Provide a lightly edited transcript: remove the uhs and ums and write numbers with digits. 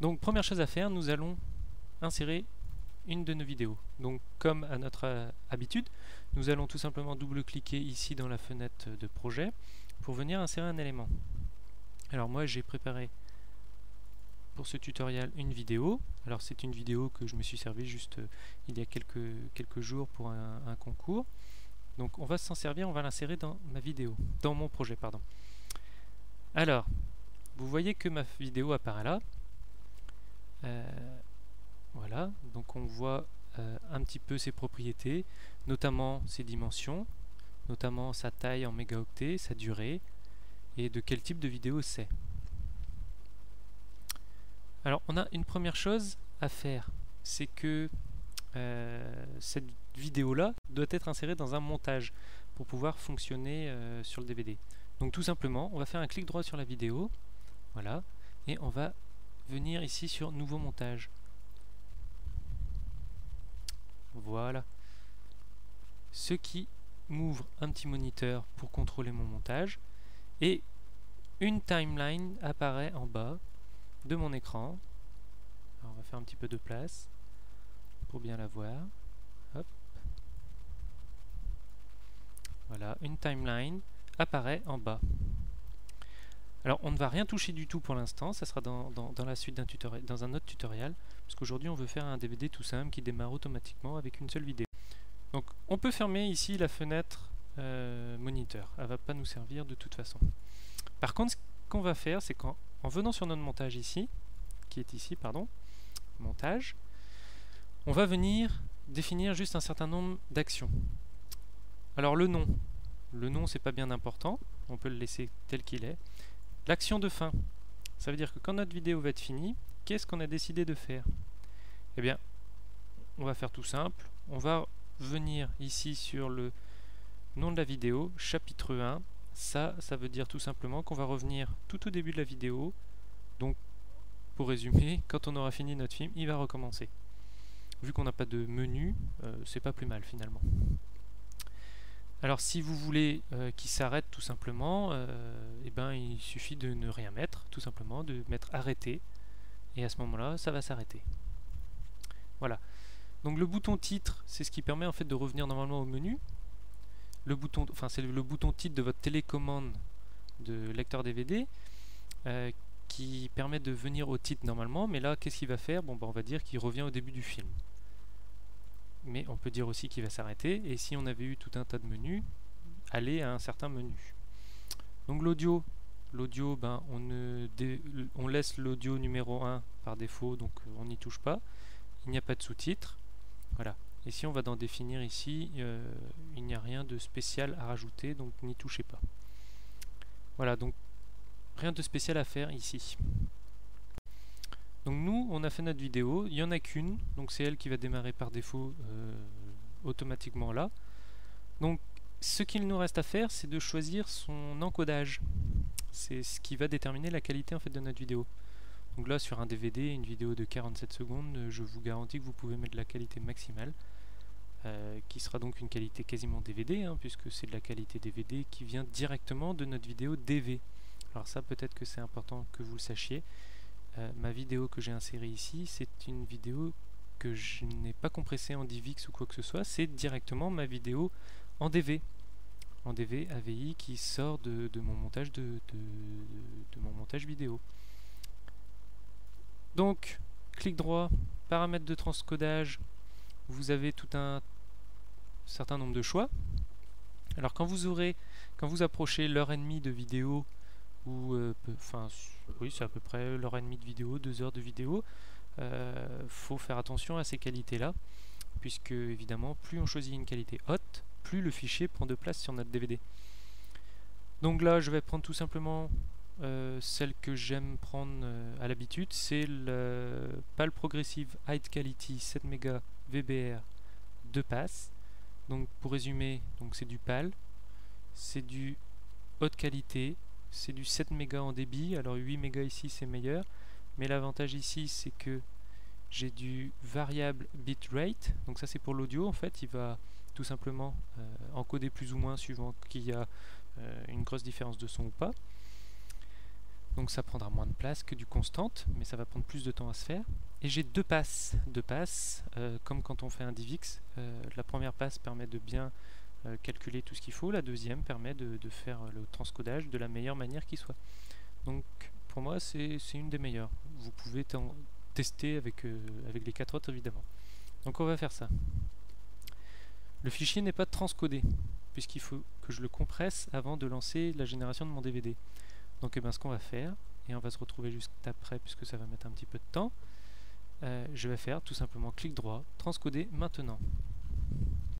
Donc première chose à faire, nous allons insérer une de nos vidéos. Donc comme à notre habitude, nous allons tout simplement double-cliquer ici dans la fenêtre de projet pour venir insérer un élément. Alors moi j'ai préparé pour ce tutoriel une vidéo. Alors c'est une vidéo que je me suis servi juste il y a quelques jours pour un concours. Donc on va s'en servir, on va l'insérer dans ma vidéo, dans mon projet, pardon. Alors, vous voyez que ma vidéo apparaît là. Voilà, donc on voit un petit peu ses propriétés, notamment ses dimensions, notamment sa taille en mégaoctets, sa durée, et de quel type de vidéo c'est. Alors on a une première chose à faire, c'est que cette vidéo-là doit être insérée dans un montage pour pouvoir fonctionner sur le DVD. Donc tout simplement, on va faire un clic droit sur la vidéo, voilà, et on va venir ici sur Nouveau montage. Voilà. Ce qui m'ouvre un petit moniteur pour contrôler mon montage, et une timeline apparaît en bas de mon écran. Alors on va faire un petit peu de place pour bien la voir. Hop. Voilà, une timeline apparaît en bas. Alors on ne va rien toucher du tout pour l'instant, ça sera dans la suite d'un tutoriel, dans un autre tutoriel, parce qu'aujourd'hui on veut faire un DVD tout simple qui démarre automatiquement avec une seule vidéo. Donc on peut fermer ici la fenêtre moniteur, elle ne va pas nous servir de toute façon. Par contre ce qu'on va faire, c'est qu'en venant sur notre montage ici, qui est ici, pardon, montage, on va venir définir juste un certain nombre d'actions. Alors le nom c'est pas bien important, on peut le laisser tel qu'il est. L'action de fin, ça veut dire que quand notre vidéo va être finie, qu'est-ce qu'on a décidé de faire? Eh bien, on va faire tout simple, on va venir ici sur le nom de la vidéo, chapitre 1, ça veut dire tout simplement qu'on va revenir tout au début de la vidéo, donc pour résumer, quand on aura fini notre film, il va recommencer. Vu qu'on n'a pas de menu, c'est pas plus mal finalement. Alors si vous voulez qu'il s'arrête tout simplement, eh ben, il suffit de ne rien mettre, tout simplement, de mettre arrêter, et à ce moment-là, ça va s'arrêter. Voilà. Donc le bouton titre, c'est ce qui permet en fait de revenir normalement au menu. Le bouton, enfin c'est le bouton titre de votre télécommande de lecteur DVD qui permet de venir au titre normalement, mais là qu'est-ce qu'il va faire? Bon, bah, on va dire qu'il revient au début du film. Mais on peut dire aussi qu'il va s'arrêter, et si on avait eu tout un tas de menus, aller à un certain menu. Donc l'audio, ben, on laisse l'audio numéro 1 par défaut, donc on n'y touche pas. Il n'y a pas de sous-titres. Voilà. Et si on va dans définir ici, il n'y a rien de spécial à rajouter, donc n'y touchez pas. Voilà, donc rien de spécial à faire ici. Donc nous, on a fait notre vidéo, il n'y en a qu'une, donc c'est elle qui va démarrer par défaut automatiquement là. Donc ce qu'il nous reste à faire, c'est de choisir son encodage. C'est ce qui va déterminer la qualité en fait de notre vidéo. Donc là sur un DVD, une vidéo de 47 secondes, je vous garantis que vous pouvez mettre la qualité maximale, qui sera donc une qualité quasiment DVD, hein, puisque c'est de la qualité DVD qui vient directement de notre vidéo DV. Alors ça peut-être que c'est important que vous le sachiez. Ma vidéo que j'ai insérée ici, c'est une vidéo que je n'ai pas compressée en DivX ou quoi que ce soit, c'est directement ma vidéo en DV. En DV AVI qui sort de mon montage de mon montage vidéo. Donc, clic droit, paramètres de transcodage, vous avez tout un certain nombre de choix. Alors quand vous approchez l'heure et demie de vidéo, ou oui, c'est à peu près l'heure et demie de vidéo, 2 heures de vidéo, faut faire attention à ces qualités là, puisque évidemment plus on choisit une qualité haute, plus le fichier prend de place sur notre DVD. Donc là je vais prendre tout simplement celle que j'aime prendre à l'habitude, c'est le PAL Progressive High Quality 7 mégas VBR 2 passes. Donc pour résumer, c'est du PAL, c'est du haute qualité, c'est du 7 mégas en débit, alors 8 mégas ici c'est meilleur, mais l'avantage ici c'est que j'ai du variable bitrate, donc ça c'est pour l'audio en fait, il va tout simplement encoder plus ou moins suivant qu'il y a une grosse différence de son ou pas. Donc ça prendra moins de place que du constante, mais ça va prendre plus de temps à se faire. Et j'ai deux passes, comme quand on fait un DivX. La première passe permet de bien calculer tout ce qu'il faut, la deuxième permet de faire le transcodage de la meilleure manière qui soit. Donc pour moi c'est une des meilleures. Vous pouvez tester avec les 4 autres évidemment. Donc on va faire ça. Le fichier n'est pas transcodé, puisqu'il faut que je le compresse avant de lancer la génération de mon DVD. Donc ce qu'on va faire, et on va se retrouver juste après puisque ça va mettre un petit peu de temps, je vais faire tout simplement clic droit, transcoder maintenant.